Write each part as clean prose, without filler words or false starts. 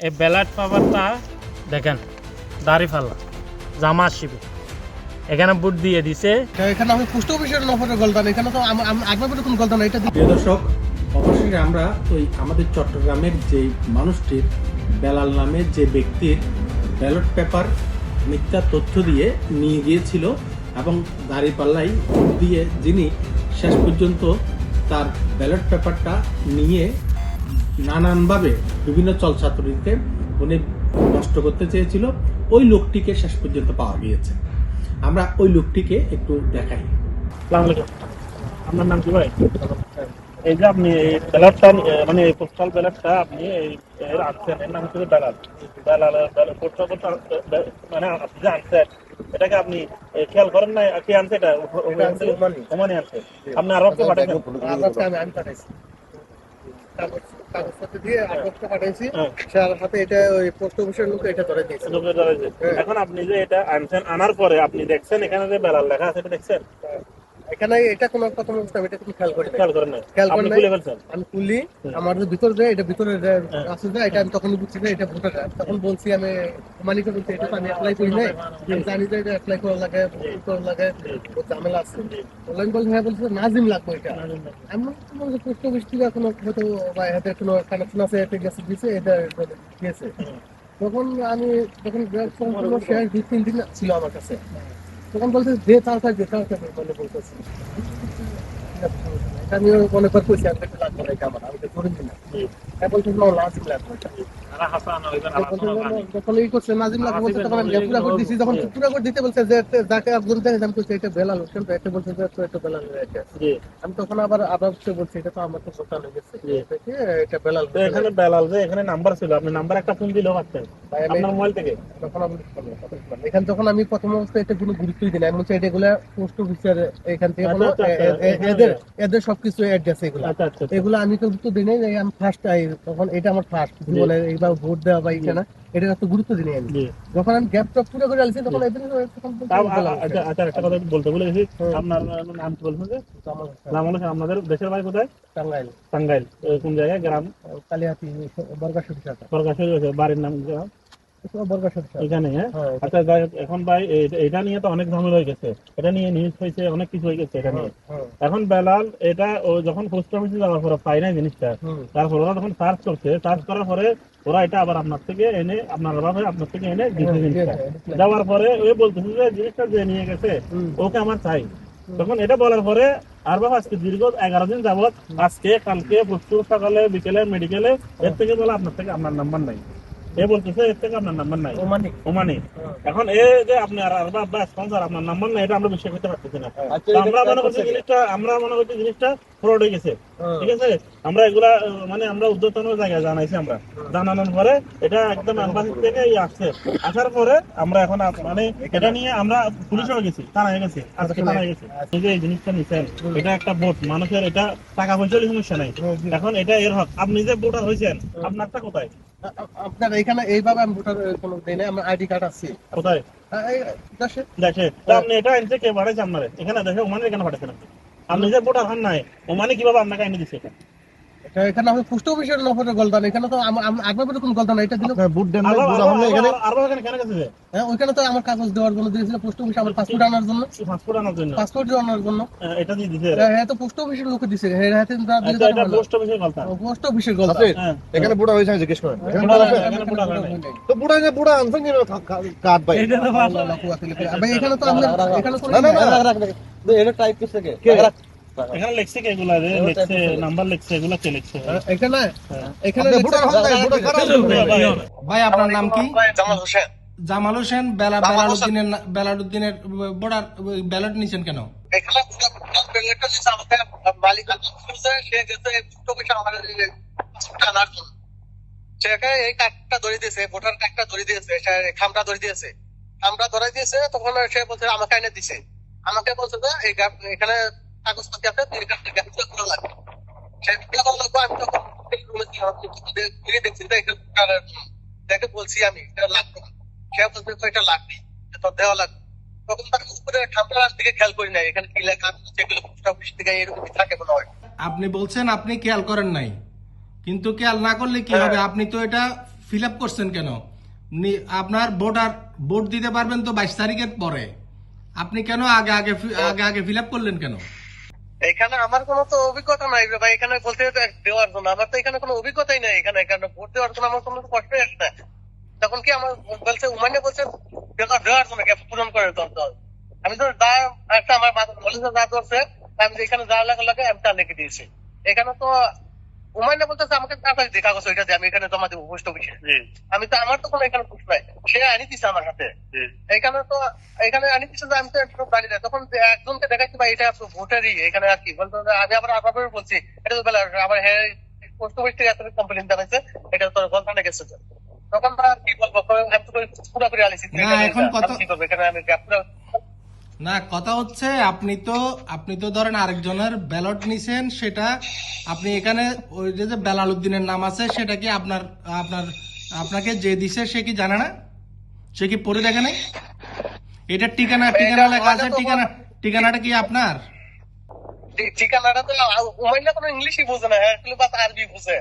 এই ব্যালট পেপারটা দেখেন দাঁড়িপাল্লা জামা শিবির এখানে বুট দিয়ে দিছে। এখানে আমি পোস্ট অফিসের নফরের গলদান, এখানে তো আগের কোন গলদান এটা। প্রিয় দর্শক, অবশেষে আমরা ওই আমাদের চট্টগ্রামের যে মানুষটির বেলাল নামের যে ব্যক্তির ব্যালট পেপার মিথ্যা তথ্য দিয়ে নিয়ে গিয়েছিল এবং দাঁড়িপাল্লাই দিয়ে যিনি শেষ পর্যন্ত তার ব্যালট পেপারটা নিয়ে নানানভাবে বিভিন্ন চলচাতুরিতে উনি নষ্ট করতে চেয়েছিল, ওই লোকটিকে শেষ পর্যন্ত পাওয়া গিয়েছে। আমরা ওই লোকটিকে একটু দেখাই। আপনার নাম কি ভাই? এই যে আপনি এই ব্যালটটা মানে এই পোস্টাল ব্যালটটা আপনি এর আনছেন, এর নাম হচ্ছে বেলাল। বেলাল পোস্ট অফিস মানে আপনি যে আনছেন এটাকে আপনি খেয়াল করেন না কি আনছে? এটা ওমানি আনছে। আপনি আরবকে পাঠাচ্ছেন? আমি পাঠাইছি কাগজপত্র দিয়ে আরবকে পাঠাইছি, সাথে এটা ওই পোস্ট অফিসের লোক এটা ধরে দিয়েছে। এখন আপনি যে এটা আনছেন, আনার পরে আপনি দেখছেন এখানে যে বেলাল লেখা আছে, এটা দেখছেন? এখানে এটা কোনো প্রথম অবস্থা এটা তুমি খেয়াল করি খেয়াল করেন না? আপনি খুলে ফেলছেন? আমি খুলি, আমার যে ভিতর যায় এটা ভিতরে আছে যে এটা আমি তখন বুঝছি যে এটা ভোটার। তখন বলছি আমি মালিককে বলছি এটা আমি অ্যাপ্লাই করি নাই, আমি জানি যে এটা অ্যাপ্লাই করা লাগে, করা লাগে, ঝামেলা আছে। অনলাইন বলছে হ্যাঁ, বলছে নাজিম লাগবে এটা। আমি পোস্ট অফিস থেকে এখনো হয়তো বা এদের কোনো কানেকশন আছে, এটা গেছে দিয়েছে, এটা দিয়েছে। তখন আমি তখন শেয়ার 2-3 দিন ছিল আমার কাছে, তখন বলছে যে তাড়াতাড়ি মানে বলতেছি আমি মনে করে কইছি আমি একটা লাগবে না, এটা আমার আমি তো করে দিই না। হ্যাঁ বলছে না লাজিম লাগবে এটা। যখন এই করছে নাজিম লাগবে বলছে, তখন আমি পুরা করে দিছি। যখন পুরা করে দিতে বলছে যে যাকে আপনি দেখেন, আমি কইছি এটা বেলাল হোসেন, তো এটা বলছে যে এটা বেলাল এটা। আমি তখন আবার বলছি এটা তো আমার তো ভোটার হয়ে গেছে, এটা বেলাল। এখানে বেলাল যে এখানে নাম্বার ছিল, আপনি নাম্বার একটা ফোন দিলেও পারতেন আপনার মোবাইল থেকে। তখন আমি এখানে যখন আমি প্রথম অবস্থায় এটা কোনো গুরুত্বই দিই না, আমি বলছি এগুলা পোস্ট অফিসের এখান থেকে এদের সবকিছু অ্যাড্রেস এগুলো আমি তো গুরুত্ব দিই নাই। আমি ফার্স্ট তখন এটা আমার ফার্স্ট জীবনের এইবার ভোট দেওয়া বা এখানে এটা এত গুরুত্ব দিই আমি। যখন আমি গ্যাপটা পুরো করে আলছি তখন আচ্ছা একটা কথা বলতে ভুলে গেছি, আপনার নাম কি বলছেন? যে আপনাদের দেশের বাড়ি কোথায়? টাঙ্গাইল। টাঙ্গাইল কোন জায়গায়? গ্রাম কালিহাতি, বর্গাসুর। বাড়ির নাম এখানে? হ্যাঁ আচ্ছা, এখন ভাই এটা নিয়ে তো অনেক ঝামেলা হয়ে গেছে, এটা নিয়ে নিউজ হয়েছে, অনেক কিছু হয়ে গেছে এটা নিয়ে। এখন বেলাল এটা ও যখন পোস্ট অফিসে যাওয়ার পরে পাই না জিনিসটা, তারপর ওরা যখন সার্চ করছে, সার্চ করার পরে ওরা এটা আবার আপনার থেকে এনে আপনার থেকে এনে দিচ্ছে জিনিসটা। দেওয়ার পরে ওই বলতেছে যে জিনিসটা যে নিয়ে গেছে ওকে আমার চাই। তখন এটা বলার পরে আর বাবা আজকে দীর্ঘ 11 দিন যাবত, আজকে কালকে পরশু সকালে বিকেলে মেডিকেলে এর থেকে বলে আপনার থেকে আপনার নাম্বার নাই, এ বলতেছে এর থেকে আপনার নাম্বার নাই, ওমানি। এখন এ যে আপনি আর স্পন্সর আপনার নাম্বার নাই, এটা আমরা বিশ্বাস করতে পারতেছি না। আমরা মনে করছি জিনিসটা ফ্রড হয়ে গেছে। ঠিক আছে, আমরা এগুলা মানে আমরা উদ্যোতন জায়গায় জানাইছি। আমরা জানানোর পরে এটা একদম এম্বাসি থেকে আসছে, আসার পরে আমরা এখন মানে এটা নিয়ে আমরা পুলিশ হয়ে গেছি, থানায় গেছি, আজকে থানায় গেছি। এই জিনিসটা নিচ্ছেন, এটা একটা ভোট, মানুষের এটা টাকা পয়সার সমস্যা নাই। এখন এটা এর হক। আপনি যে ভোটার হয়েছেন, আপনারটা কোথায়? আপনার এখানে এইভাবে আমি ভোটার কোনো দিনে আমার আইডি কার্ড আছে। কোথায়? দেখে আপনি এটা আনছে কে পাঠাইছে আপনার? এখানে দেখে ওমানে কেন পাঠাচ্ছেন আপনি যে ভোটার হন নাই, ওমানে কিভাবে আপনাকে আইনে দিচ্ছে? এখানে আমি পোস্ট অফিসের নফরের গলদান, এখানে তো আগের কোন গলদান এটা দিল। বুট দেন এখানে কেন গেছে? হ্যাঁ ওইখানে তো আমার কাগজ দেওয়ার জন্য দিয়েছিল পোস্ট অফিস, আমার পাসপোর্ট আনার জন্য। পাসপোর্ট আনার জন্য এটা দিয়ে দিছে। হ্যাঁ তো পোস্ট অফিসের লোকে দিছে। হ্যাঁ এটা পোস্ট অফিসের গলতা। পোস্ট অফিসের গলতা। এখানে বুড়া হয়েছে জিজ্ঞেস করেন। এখানে বুড়া হয় নাই তো বুড়া আনছেন কি কার্ড ভাই? এটা তো ভালো ভাই এখানে তো আমরা এখানে না এটা টাইপ করছে কে? এখানে লেখছে কে? এগুলা লেখছে নাম্বার লেখছে, এগুলা কে লেখছে? এখানে বুড়া হন নাই, বুড়া কারা? ভাই আপনার নাম কি? জামাল হোসেন। জামাল হোসেন। বেলালউদ্দিনের বর্ডার ব্যালট নিছেন কেন? এখানে ব্যালটটা যে আমাকে মালিক করছে, সে গেছে পোস্ট অফিসে আমাদের পাসপোর্ট আনার জন্য। সেখানে এই কার্ডটা ধরে দিয়েছে, ভোটার কার্ডটা ধরে দিয়েছে, খামটা ধরে দিয়েছে। খামটা ধরে দিয়েছে, তখন সে বলছে আমাকে এনে দিছে। আমাকে বলছে যে এই এখানে কাগজপত্র আছে, এই কার্ডটা ক্যান্সেল করা লাগবে। সেই করা লাগবে। আমি তখন রুমে দেখছি যে এখানে দেখে বলছি আমি এটা লাগবে না। সে বলছে এটা লাগবে, তোর দেওয়া লাগবে। তখন তার উপরে খামটার দিকে খেয়াল করি নাই, এখানে কি লেখা সেগুলো পোস্ট অফিস থেকে এরকম থাকে মনে হয়। আপনি বলছেন আপনি খেয়াল করেন নাই, কিন্তু খেয়াল না করলে কি হবে? আপনি তো এটা ফিল আপ করছেন কেন? আপনার ভোট দিতে পারবেন তো 22 তারিখের পরে, আপনি কেন আগে আগে ফিল আপ করলেন কেন? এখানে আমার কোনো তো অভিজ্ঞতা নাই রে ভাই, এখানে বলতে দেওয়ার জন্য আমার তো এখানে কোনো অভিজ্ঞতাই নাই। এখানে ভোট দেওয়ার জন্য আমার কোনো কষ্টই আসে না। তখন কি আমার বলছে উমাইনে বলছে দেওয়ার জন্য গ্যাপ পূরণ করে দল। আমি তো একটা আমার কলেজে যা করছে আমি এখানে যা লাগে আমি তা লিখে দিয়েছি। এখানে তো উমাইনে বলতেছে আমাকে কাগজ দিয়ে কাগজ ওইটা দিয়ে আমি এখানে জমা দেবো পোস্ট অফিসে। আমি তো আমার তো কোনো এখানে পোস্ট নাই, সে আনি দিচ্ছে আমার হাতে। এখানে আনি দিচ্ছে যে আমি তো একটু জানি না। তখন একজনকে দেখাচ্ছি ভাই এটা ভোটারই এখানে আর কি বলতো, আমি আবার বলছি এটা তো বেলা আবার হ্যাঁ পোস্ট অফিস থেকে এত কমপ্লেন জানাইছে এটা তোর গলফানে গেছে। তখন আর কি বলবো, আমি তো পুরোপুরি আলিছি এখন কত কি করবো এখানে আমি গ্যাপ পুরো না, কথা হচ্ছে আপনি তো ধরেন আরেকজনের ব্যালট নিছেন, সেটা আপনি এখানে ওই যে বেলাল উদ্দিনের নাম আছে সেটা কি আপনাকে যে দিছে সে কি জানে না? সে কি পড়ে দেখে নাই? এটা ঠিকানা লেখা আছে, ঠিকানাটা কি আপনার? ঠিকানাটা তো উমাইনা কোনো ইংলিশই বোঝে না, বাস আরবি বোঝে,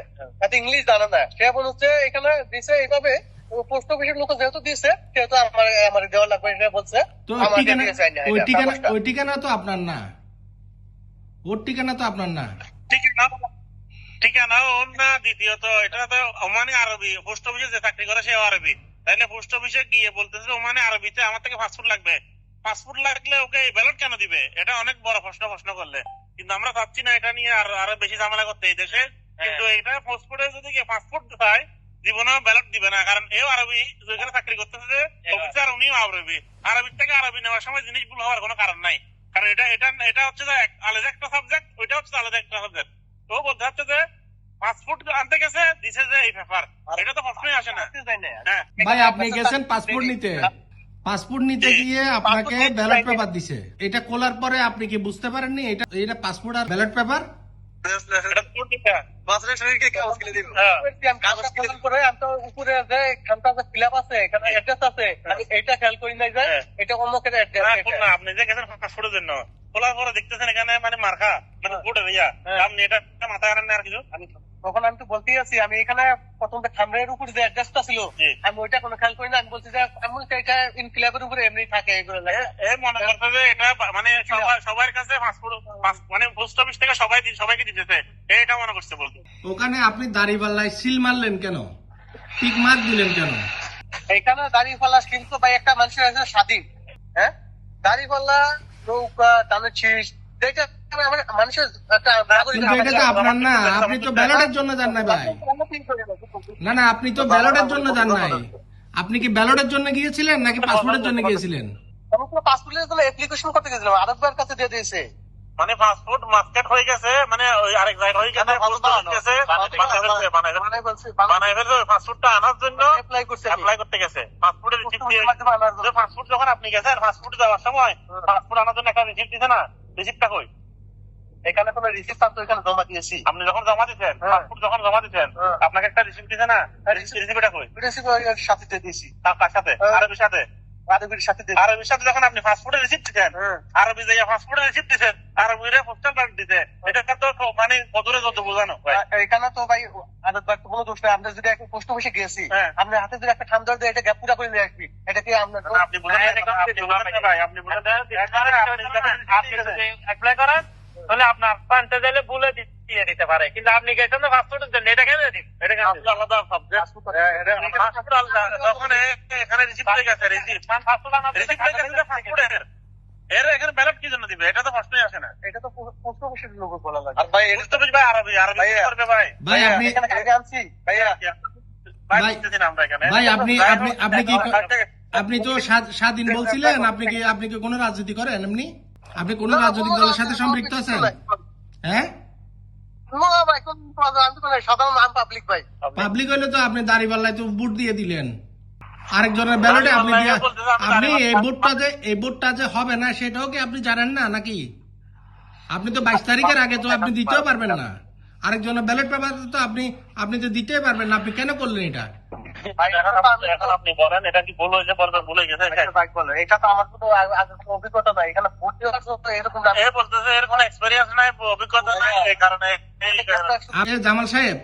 এত ইংলিশ জানে না। সে মনে হচ্ছে এখানে দিছে এইভাবে পোস্ট অফিসের লোক যেহেতু দিয়েছে সেহেতু আমার দেওয়া লাগবে এটা বলছে। তো ওই ঠিকানা তো আপনার না, ওর ঠিকানা তো আপনার না। ঠিকানা ওর না। দ্বিতীয়ত এটা তো ওমানে আরবি, পোস্ট অফিসে যে চাকরি করে সেও আরবি, তাইলে পোস্ট অফিসে গিয়ে বলতেছে ওমানে আরবিতে আমার থেকে পাসপোর্ট লাগবে। পাসপোর্ট লাগলে ওকে ব্যালট কেন দিবে? এটা অনেক বড় প্রশ্ন করলে। কিন্তু আমরা চাচ্ছি না এটা নিয়ে আরো বেশি ঝামেলা করতে এই দেশে। কিন্তু এটা পাসপোর্টে যদি পাসপোর্ট চায় জীবনে ব্যালট দিবে না, কারণ এও আরবি যেখানে চাকরি করতেছে যে অফিসার উনিও আরবি। আরবির থেকে আরবি নেওয়ার সময় জিনিস ভুল হওয়ার কোনো কারণ নাই, কারণ এটা হচ্ছে যে আলাদা একটা সাবজেক্ট, ওইটা হচ্ছে আলাদা একটা সাবজেক্ট। তো বলতে হচ্ছে যে পাসপোর্ট আনতে গেছে দিছে যে এই পেপার, এটা তো প্রশ্নই আসে না। হ্যাঁ ভাই আপনি গেছেন পাসপোর্ট নিতে গিয়ে আপনাকে ব্যালট পেপার দিছে, এটা খোলার পরে আপনি কি বুঝতে পারেননি এটা পাসপোর্ট আর ব্যালট পেপার? আপনি যে গেছেন পাসপোর্টের জন্য খোলার পরে দেখতেছেন এখানে মানে মার্কা মানে ভোট হইয়া আপনি এটা মাথায় আনেন না আর কিছু। তখন আমি তো বলতেই আছি আমি এখানে প্রথম খামরের উপর যে অ্যাড্রেসটা ছিল আমি ওইটা কোনো খেয়াল করি না। আমি বলছি যে আমি এটা ইনক্লাবের উপরে এমনি থাকে এগুলো মনে করতে যে এটা মানে সবার কাছে পাসপোর্ট মানে পোস্ট অফিস থেকে সবাইকে দিতেছে এটা মনে করছে বলতে। ওখানে আপনি দাড়িপাল্লায় সিল মারলেন কেন? টিক মার্ক দিলেন কেন? এখানে দাড়িপাল্লা কিন্তু ভাই একটা মানুষের আছে স্বাধীন, হ্যাঁ দাড়িপাল্লা নৌকা দানের শীষ মানুষের আপনার না, আপনি তো ব্যালটের জন্য যান নাই ভাই। না আপনি তো ব্যালটের জন্য যান নাই। আপনি কি ব্যালটের জন্য গিয়েছিলেন নাকি পাসপোর্টের জন্য গিয়েছিলেন? পাসপোর্টের জন্য অ্যাপ্লিকেশন করতে গেছিলাম, আরব ভাইয়ের কাছে দিয়ে দিয়েছে। মানে পাসপোর্ট মার্কেট হয়ে গেছে, মানে ওই আরেক জায়গায় হয়ে গেছে, পাসপোর্টটা আনার জন্য অ্যাপ্লাই করতে গেছে। পাসপোর্টের রিসিপ্ট দিয়ে পাসপোর্ট যখন আপনি গেছেন পাসপোর্ট যাওয়ার সময় পাসপোর্ট আনার জন্য একটা রিসিপ্ট দিছে না, রিসিপ্টটা কই? এখানে কোনো রিসিপ্ট তো এখানে জমা দিয়েছি। আপনি যখন জমা দিচ্ছেন পাসপোর্ট যখন জমা দিচ্ছেন আপনাকে একটা রিসিপ্ট দিছে না, রিসিপ্টটা কই? রিসিপ্ট সাথে দিয়ে দিয়েছি। কার সাথে? আরবির সাথে। আরবির সাথে যখন আপনি পাসপোর্টের রিসিপ্ট দিচ্ছেন, আরবি যাইয়া পাসপোর্টের রিসিপ্ট দিচ্ছেন, আরবিরা পোস্টাল ব্যালট দিতে, এটা তো মানে কদরে যত বোঝানো। এখানে তো ভাই আরব ভাই কোনো দোষ নাই। আমরা যদি একটা পোস্ট অফিসে গেছি আপনার হাতে যদি একটা ঠান্ডা দিয়ে এটা গ্যাপ পুরা করে নিয়ে আসবি, এটা কি আপনি বলেন ভাই, আপনি বলেন অ্যাপ্লাই করেন তাহলে আপনার পান্তে দিলে বলে দিয়ে দিতে পারে, কিন্তু আপনি গেছেন না পাসপোর্টের জন্য, এটা কেন দিন? এটা কেন আলাদা সাবজেক্ট? যখন এখানে রিসিপ্ট হয়ে গেছে, এর এখানে ব্যালট কি জন্য দিবে? এটা তো প্রশ্নই আসে না। এটা তো পোস্ট অফিসের লোক বলা লাগে। আর ভাই এটা তো ভাই আরবি করবে ভাই। ভাই আপনি এখানে আগে আনছি ভাইয়া ভাই আপনি তো স্বাধীন বলছিলেন, আপনি কি কোনো রাজনীতি করেন? এমনি আপনি কোন রাজনৈতিক দলের সাথে সম্পৃক্ত আছেন? হ্যাঁ সাধারণ পাবলিক ভাই। পাবলিক হইলে তো আপনি দাড়িপাল্লায় তো ভোট দিয়ে দিলেন আরেকজনের ব্যালটে। আপনি এই ভোটটা যে হবে না সেটাও কি আপনি জানেন না নাকি? আপনি তো 22 তারিখের আগে তো আপনি দিতেও পারবেন না আরেকজনের ব্যালট পেপার, তো আপনি তো দিতেই পারবেন না। আপনি কেন করলেন এটা? এখন আপনি বলেন এটা কি ভুল হয়েছে? ভুলে গেছে এটা তো আমার কোনো অভিজ্ঞতা নাই। এখানে ভোট দেওয়ার এরকম বলতেছে এর কোনো এক্সপেরিয়েন্স নাই, অভিজ্ঞতা নাই, এই কারণে। জামাল সাহেব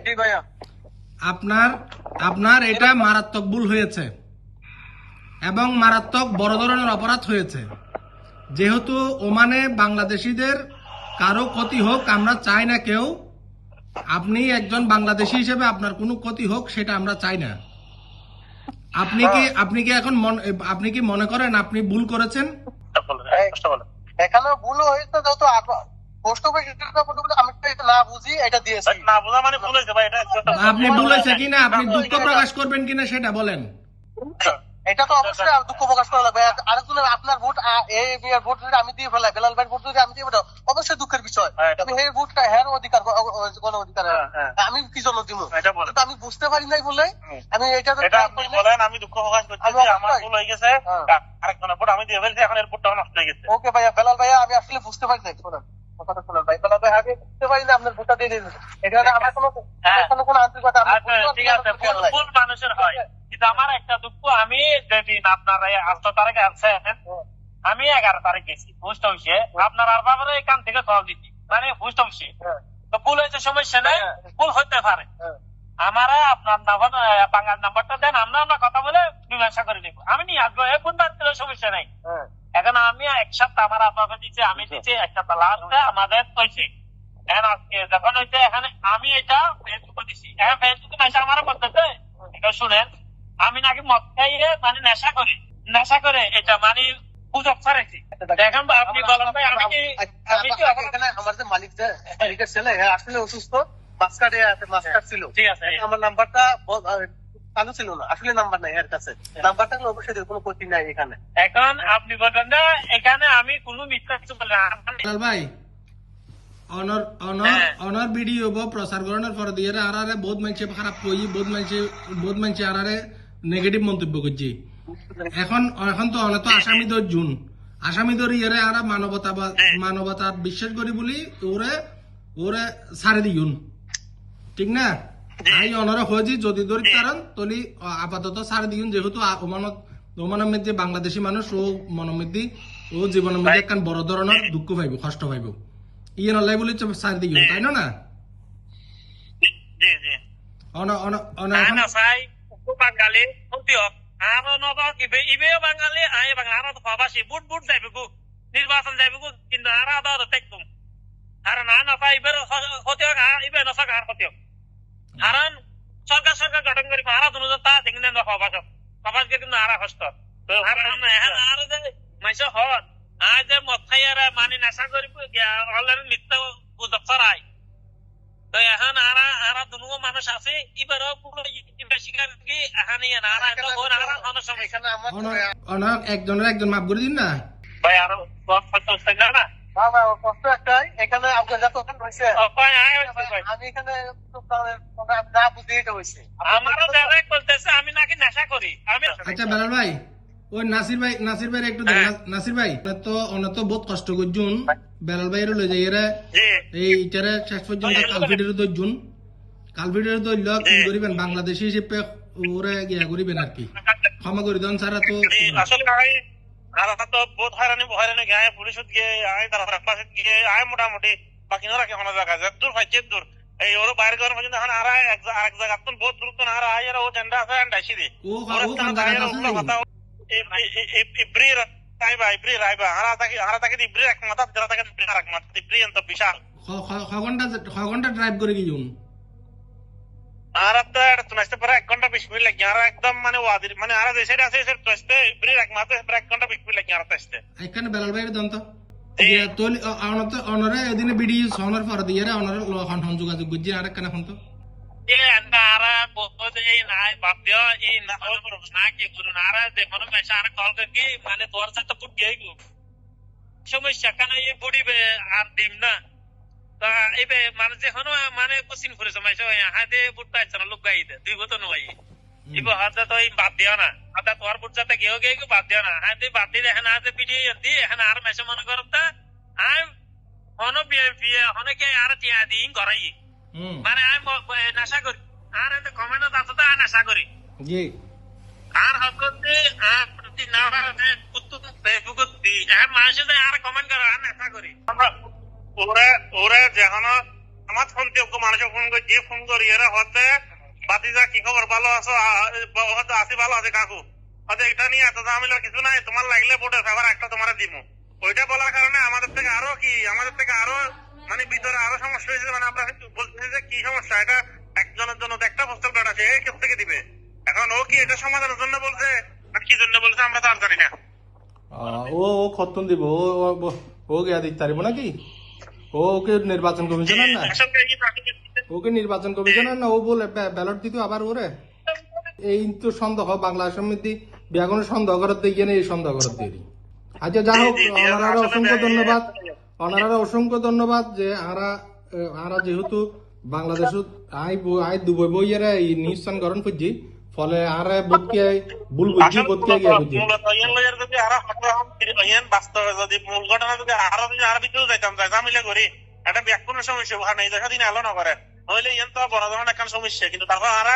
আপনার এটা মারাত্মক ভুল হয়েছে এবং মারাত্মক বড় ধরনের অপরাধ হয়েছে। যেহেতু ওমানে বাংলাদেশিদের কারো ক্ষতি হোক আমরা চাই না কেউ, আপনি একজন বাংলাদেশি হিসেবে আপনার কোনো ক্ষতি হোক সেটা আমরা চাই না। আপনি কি এখন আপনি কি মনে করেন আপনি ভুল করেছেন? এখানে ভুল হয়েছে, যেহেতু পোস্ট অফিস আমি তো এটা না বুঝি এটা দিয়েছি। না বোঝা মানে ভুল হয়েছে ভাই, এটা আপনি ভুল হয়েছে কিনা, আপনি দুঃখ প্রকাশ করবেন কিনা সেটা বলেন। এটা তো অবশ্যই দুঃখ প্রকাশ করা লাগবে। আরেকজনের আপনার ভোট এই ভোট যদি আমি দিয়ে ফেলাই, বেলাল ভাইয়ের ভোট যদি আমি দিয়ে ফেলাই, অবশ্যই দুঃখের বিষয়। আমি এই ভোটটা হ্যার অধিকার, গণ অধিকার, আমি কি জন্য দিব কিন্তু আমি বুঝতে পারি নাই বলে আমি এটা বলেন। আমি দুঃখ প্রকাশ করছি, আমার ভুল হয়ে গেছে, আরেকজনের ভোট আমি দিয়ে ফেলছি, এখন এর ভোটটা নষ্ট হয়ে গেছে। ওকে ভাইয়া, বেলাল ভাইয়া আমি আসলে বুঝতে পারি নাই, শোনেন কথাটা শোনেন ভাই, বেলাল ভাই আমি বুঝতে পারি না আপনার ভোটটা দিয়ে দিয়েছেন, এটা আমার কোনো আন্তরিকতা। ঠিক আছে, ভুল মানুষের হয়, কিন্তু আমার একটা দুঃখ, আমি যেদিন আপনার 8 তারিখে আছেন, আমি 11 তারিখ গেছি পোস্ট অফিসে, আপনার আর বাবারে এখান থেকে কল দিচ্ছি, মানে পোস্ট অফিসে। তো ভুল হয়েছে, সমস্যা নেই, ভুল হতে পারে। আমারা আপনার বাঙাল নাম্বারটা দেন, আমরা কথা বলে মীমাংসা করে নেবো, আমি নিয়ে আসবো, এখন বাদ দিলে সমস্যা নেই। এখন আমি এক সপ্তাহ আমার আপনাকে দিচ্ছি, আমি দিচ্ছি এক সপ্তাহ লাস্টে আমাদের হয়েছে। এখন আজকে যখন হয়েছে, এখানে আমি এটা ফেসবুকে দিচ্ছি, এখন ফেসবুকে মেসে আমার বলতেছে, এটা শুনেন, আমি নাকি মদ খাইয়ে মানে নেশা করে এটা মানে গুজব ছাড়াইছি। দেখেন আপনি বলেন ভাই, আমি কি এখানে আমার যে মালিকের ছেলে আসলে অসুস্থ, মাস্কাট ছিল, ঠিক আছে, আমার নাম্বারটা চালু ছিল না, আসলে নাম্বার নাই এর কাছে, নাম্বারটা অবশ্যই কোনো ক্ষতি নাই এখানে। এখন আপনি বলেন না, এখানে আমি কোনো মিথ্যা কিছু বলি না ভাই। অনর ভিডিও প্রচার করানোর পর দিয়ে আরে বহুত মানুষে খারাপ কই, বহুত মানুষে আরে নেগেটিভ মন্তব্য করছে। এখন তো অনেক আসামিদের জুন, আসামিদের ইয়ারে আর মানবতা বিশ্বাস করি বলি ওরে ছাড়ে দিগুন, ঠিক না? আই অনরা হয়েছি যদি ধরি কারণ তলি আপাতত ছাড়ে দিগুন, যেহেতু ওমানের মধ্যে বাংলাদেশি মানুষ ও মনের মধ্যে ও জীবনের মধ্যে একখান বড় ধরনের দুঃখ পাইব, কষ্ট পাইব, ইয়ে নলাই বলি ছাড়ে দিগুন, তাই না? বাঙালি ইবেও বাঙালি আর প্রবাসী বুট বুট যাইবে গো, নির্বাচন যাইবে গো, কিন্তু আর দেখুন আর না নফা ইবের ক্ষতি হোক, ইবে নফা আর ক্ষতি হোক, কারণ সরকার গঠন করি আরা দুজন তা দেখেন প্রবাস কিন্তু আরা কষ্ট আর যে মাইসে হন আজ যে মদ খাইয়ারা মানে নেশা করি অলরেডি মিথ্যা গুজব ছড়াই। তো এখন আরা দুনো মানুষ আছে, এবারও শিকার কি একজন মাফ করে দিন না ভাই, আরো না কষ্ট একটাই, এখানে আপনার যত হয়েছে আমি এখানে না বুঝে এটা হয়েছে, আমারও যারাই বলতেছে আমি নাকি নেশা করি। আমি আচ্ছা বেলাল ভাই, ওই নাসির ভাই একটু নাসির ভাই তো বহুত কষ্ট করছুন, বেলাল ভাই লই যাই এইটারে শেষ পর্যন্ত কালভিডিও ধরল কি করিবেন, বাংলাদেশি হিসেবে ওরা গিয়া করিবেন আর কি, ক্ষমা করে দেন সারা। তো আসলে তো বহুত হয়রানি গায়ে পুলিশত গিয়ে তারপরে ক্লাসে গিয়ে মোটামুটি বাকি রাখে কোনো জায়গা দূর হয় দূর এই ওর বাইরে যাওয়ার পর্যন্ত এখন আর এক জায়গা বহুত দূর তো আর আয় ও জেন্ডা আছে ডাইছি দি ইব্রির আইবা হারা তাকে ইব্রির এক মাথা যারা তাকে ইব্রির এক মাথা ইব্রির তো বিশাল ঘন্টা ড্রাইভ করে গিয়েছুন আর তো এটা তুনাইতে পারে 1 ঘন্টা 20 মিনিট লাগে, আর একদম মানে ওয়াদির মানে আর যে সাইড আছে সে তোস্তে ইব্রির এক মাথা 1 ঘন্টা 20 মিনিট লাগে আর তোস্তে এখানে বেলাল ভাইয়ের দন্ত তোল অনরে এদিনে ভিডিও সনার পর দিয়ে অনরে হন যোগাযোগ করছি আর কেন এখন তো আরা বলতে এই নাই বাপ দিও এই না কি করুন আর দেখুন মেশা আর কল করে মানে তোর সাথে পুট গই গো সমস্যা কেন এই বডিবে আর ডিম না তা এবে মানে যখন মানে কোশ্চিন করেছে মাইছে হাতে বুট পাইছে না লোক গাইতে দুই বতো নয় ইবো হাতে তো এই বাদ দিও না হাতে তোর বুট সাথে গেও গেই বাদ দিও না হাতে বাদ দিয়ে এখন হাতে ভিডিও দি এখন আর মেশা মনে করতা আই হনো বিএমপি হনকে আর টিয়া দিন করাই মানে আমি নেশা করি আর এতে কমেন্ট আছে তো নেশা করি জি আর হকতে আর প্রতি না কুত্তু ফেসবুক দি আর মানুষে আর কমেন্ট করে আর নেশা করি আমরা ওরা যখন আমার ফোন দিয়ে মানুষ ফোন করে যে ফোন করি এরা হতে বাতিজা কি খবর, ভালো আছো? হয়তো আছি, ভালো আছে কাকু। হয়তো এটা নিয়ে এত ঝামেলার কিছু নাই, তোমার লাগলে ভোটের ফেভার একটা তোমার দিব। ওইটা বলার কারণে আমাদের থেকে আরো মানে ভিতরে আরো সমস্যা হয়েছে। মানে আমরা বলতেছি যে কি সমস্যা, এটা একজনের জন্য তো একটা পোস্টাল ব্যাট আছে, কেউ থেকে দিবে। এখন ও কি এটা সমাধানের জন্য বলছে না কি জন্য বলছে আমরা তো আর জানি না। ও খতন দিব, ও গিয়া দিতে পারিব নাকি? ওকে নির্বাচন কমিশনার না, ওকে নির্বাচন কমিশনার না, ও বলে ব্যালট দিত আবার ওরে। এই তো সন্দেহ বাংলাদেশের মধ্যে বিয়াগনের সন্দেহ করার দিয়ে এই সন্দেহ করার দিয়ে। আচ্ছা যা হোক, ওনারা অসংখ্য ধন্যবাদ, ওনারা অসংখ্য ধন্যবাদ যে আরা যেহেতু বাংলাদেশ আই দুবই বইয়ের এই নিউজ গঠন করছি, ফলে আর বোধকে ভুল বুঝছি, বোধকে গিয়ে বুঝছি। যদি আরো বাস্তবে যদি মূল ঘটনা যদি আরো ভিতরে যাইতাম, ঝামেলা করি একটা ব্যাকুণের সমস্যা ওখানে এই দেখা দিন আলো না করে, নইলে ইয়ান তো বড় ধরনের একটা সমস্যা। কিন্তু তারপর আরা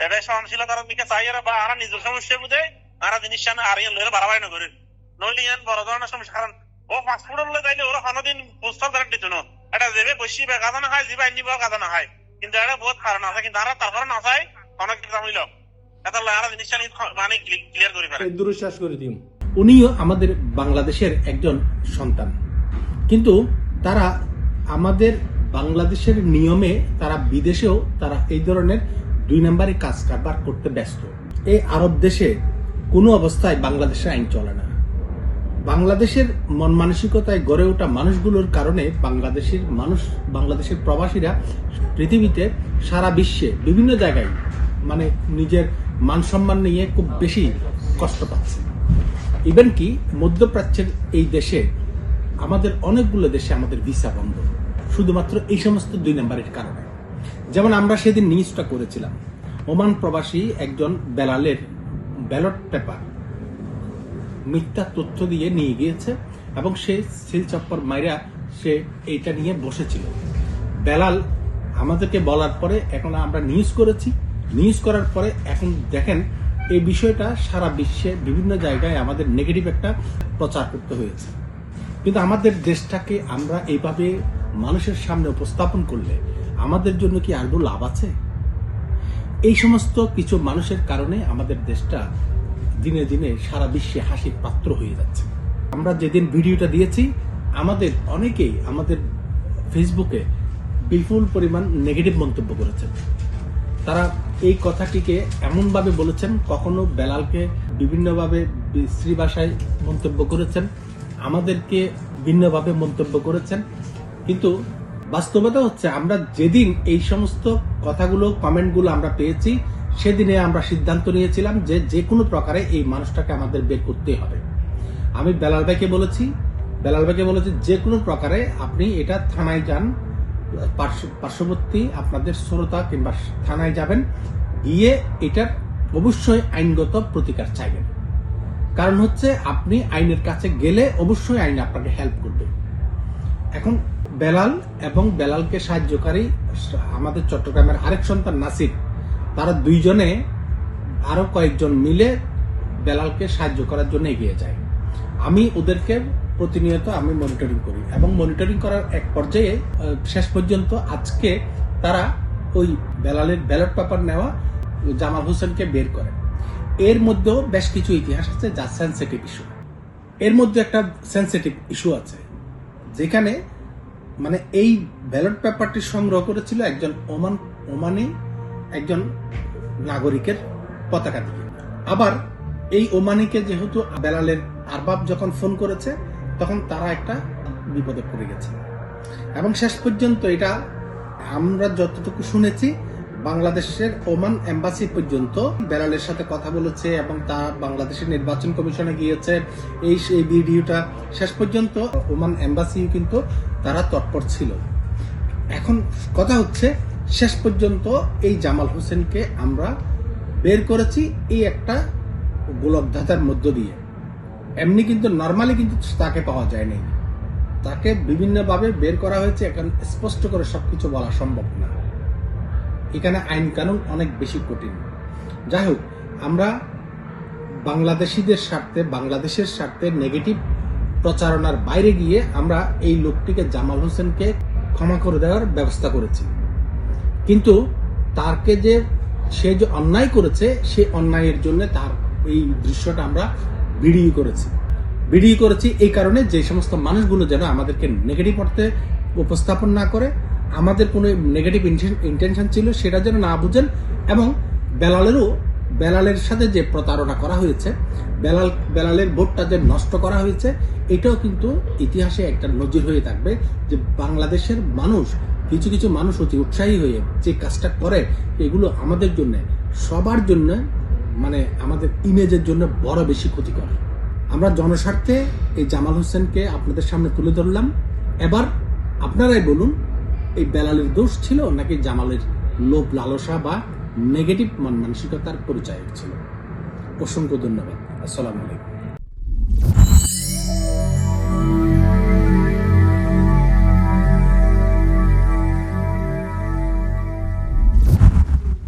এটা সহনশীলতার দিকে চাই, বা আরা নিজের সমস্যা বুঝে আরা জিনিস আর ইয়ান লইলে বাড়াবাড়ি না করে, নইলে ইয়ান বড় ধরনের সমস্যা। কারণ ও পাসপোর্ট যাইলে ওরা কোনোদিন পোস্টাল ব্যালট দিত না, এটা দেবে বসি বা কাজা না হয়, জিবা আইনি বা কাজা না হয়। কিন্তু এটা বহুত কারণ আছে, কিন্তু আরা তারপরে না চাই অনেক ঝামেল আরা জিনিসটা মানে ক্লিয়ার করে ফেলে, দুরুশ্বাস করে দিন। উনিও আমাদের বাংলাদেশের একজন সন্তান, কিন্তু তারা আমাদের বাংলাদেশের নিয়মে তারা বিদেশেও তারা এই ধরনের 2 নম্বরে কাজ কারবার করতে ব্যস্ত। এই আরব দেশে কোনো অবস্থায় বাংলাদেশের আইন চলে না। বাংলাদেশের মন মানসিকতায় গড়ে ওঠা মানুষগুলোর কারণে বাংলাদেশের প্রবাসীরা পৃথিবীতে সারা বিশ্বে বিভিন্ন জায়গায় মানে নিজের মান সম্মান নিয়ে খুব বেশি কষ্ট পাচ্ছে। ইভেন কি মধ্যপ্রাচ্যের এই দেশে আমাদের অনেকগুলো দেশে আমাদের ভিসা বন্ধ, শুধুমাত্র এই সমস্ত 2 নম্বরের কারণে। যেমন আমরা সেদিন নিউজটা করেছিলাম, ওমান প্রবাসী একজন বেলালের ব্যালট পেপার মিথ্যা তথ্য দিয়ে নিয়ে গিয়েছে এবং সে সিল চপ্পর মাইরা সে এইটা নিয়ে বসেছিল। বেলাল আমাদেরকে বলার পরে এখন আমরা নিউজ করেছি, নিউজ করার পরে এখন দেখেন এই বিষয়টা সারা বিশ্বে বিভিন্ন জায়গায় আমাদের নেগেটিভ একটা প্রচার করতে হয়েছে। কিন্তু আমাদের দেশটাকে আমরা এইভাবে মানুষের সামনে উপস্থাপন করলে আমাদের জন্য কি আদৌ লাভ আছে? এই সমস্ত কিছু মানুষের কারণে আমাদের দেশটা দিনে দিনে সারা বিশ্বে হাসির পাত্র হয়ে যাচ্ছে। আমরা যেদিন ভিডিওটা দিয়েছি আমাদের অনেকেই আমাদের ফেসবুকে বিপুল পরিমাণ নেগেটিভ মন্তব্য করেছেন। তারা এই কথাটিকে এমনভাবে বলেছেন, কখনো বেলালকে বিভিন্নভাবে বিশ্রী ভাষায় মন্তব্য করেছেন, আমাদেরকে ভিন্নভাবে মন্তব্য করেছেন। কিন্তু বাস্তবতা হচ্ছে আমরা যেদিন এই সমস্ত কথাগুলো কমেন্টগুলো আমরা পেয়েছি সেদিনে আমরা সিদ্ধান্ত নিয়েছিলাম যে যে কোনো প্রকারে এই মানুষটাকে আমাদের বের করতে হবে। আমি বেলাল ভাইকে বলেছি যে কোনো প্রকারে আপনি এটা থানায় যান, পার্শ্ববর্তী আপনাদের শ্রোতা কিংবা থানায় যাবেন, গিয়ে এটার অবশ্যই আইনগত প্রতিকার চাইবেন। কারণ হচ্ছে আপনি আইনের কাছে গেলে অবশ্যই আইন আপনাকে হেল্প করবে। এখন বেলাল এবং বেলালকে সাহায্যকারী আমাদের চট্টগ্রামের আরেক সন্তান নাসির, তারা দুইজনে আরো কয়েকজন মিলে বেলালকে সাহায্য করার জন্য এগিয়ে যায়। আমি ওদেরকে প্রতিনিয়ত আমি মনিটরিং করি এবং মনিটরিং করার এক পর্যায়ে শেষ পর্যন্ত আজকে তারা ওই বেলালের ব্যালট পেপার নেওয়া জামাল হোসেনকে বের করে। এর মধ্যেও বেশ কিছু ইতিহাস আছে যা সেন্সিটিভ ইস্যু। এর মধ্যে একটা সেন্সিটিভ ইস্যু আছে যেখানে মানে এই ব্যালট পেপারটি সংগ্রহ করেছিল একজন ওমানি একজন নাগরিকের পতাকা দিয়ে। আবার এই ওমানিকে যেহেতু বেলালের আরবাব যখন ফোন করেছে তখন তারা একটা বিপদে পড়ে গেছে এবং শেষ পর্যন্ত এটা আমরা যতটুকু শুনেছি বাংলাদেশের ওমান এম্বাসি পর্যন্ত বেলালের সাথে কথা বলেছে এবং তা বাংলাদেশের নির্বাচন কমিশনে গিয়েছে। এই ভিডিওটা শেষ পর্যন্ত ওমান এম্বাসি কিন্তু তারা তৎপর ছিল। এখন কথা হচ্ছে শেষ পর্যন্ত এই জামাল হোসেনকে আমরা বের করেছি এই একটা গোলকধাঁধার মধ্য দিয়ে। এমনি কিন্তু নর্মালি কিন্তু তাকে পাওয়া যায়নি, তাকে বিভিন্নভাবে বের করা হয়েছে। এখন স্পষ্ট করে সবকিছু বলা সম্ভব না, এখানে আইন কানুন অনেক বেশি কঠিন। যাই হোক, আমরা বাংলাদেশিদের স্বার্থে বাংলাদেশের স্বার্থে নেগেটিভ প্রচারণার বাইরে গিয়ে আমরা এই লোকটিকে জামাল হোসেনকে ক্ষমা করে দেওয়ার ব্যবস্থা করেছি। কিন্তু তাকে যে সে যে অন্যায় করেছে সে অন্যায়ের জন্য তার এই দৃশ্যটা আমরা ভিডিও করেছি এই কারণে যে সমস্ত মানুষগুলো যেন আমাদেরকে নেগেটিভ অর্থে উপস্থাপন না করে, আমাদের কোনো নেগেটিভ ইন্টেনশন ছিল সেটা যেন না বুঝেন, এবং বেলালের সাথে যে প্রতারণা করা হয়েছে, বেলালের ভোটটা যে নষ্ট করা হয়েছে, এটাও কিন্তু ইতিহাসে একটা নজির হয়ে থাকবে যে বাংলাদেশের মানুষ, কিছু কিছু মানুষ অতি উৎসাহী হয়ে যে কাজটা করে, এগুলো আমাদের জন্য, সবার জন্য, মানে আমাদের ইমেজের জন্য বড় বেশি ক্ষতিকর। আমরা জনস্বার্থে এই জামাল হোসেনকে আপনাদের সামনে তুলে ধরলাম। এবার আপনারাই বলুন, এই বেলালের দোষ ছিল নাকি জামালের লোভ লালসা বা নেগেটিভ মন মানসিকতার পরিচয় ছিল? অসংখ্য ধন্যবাদ। আসসালামু আলাইকুম।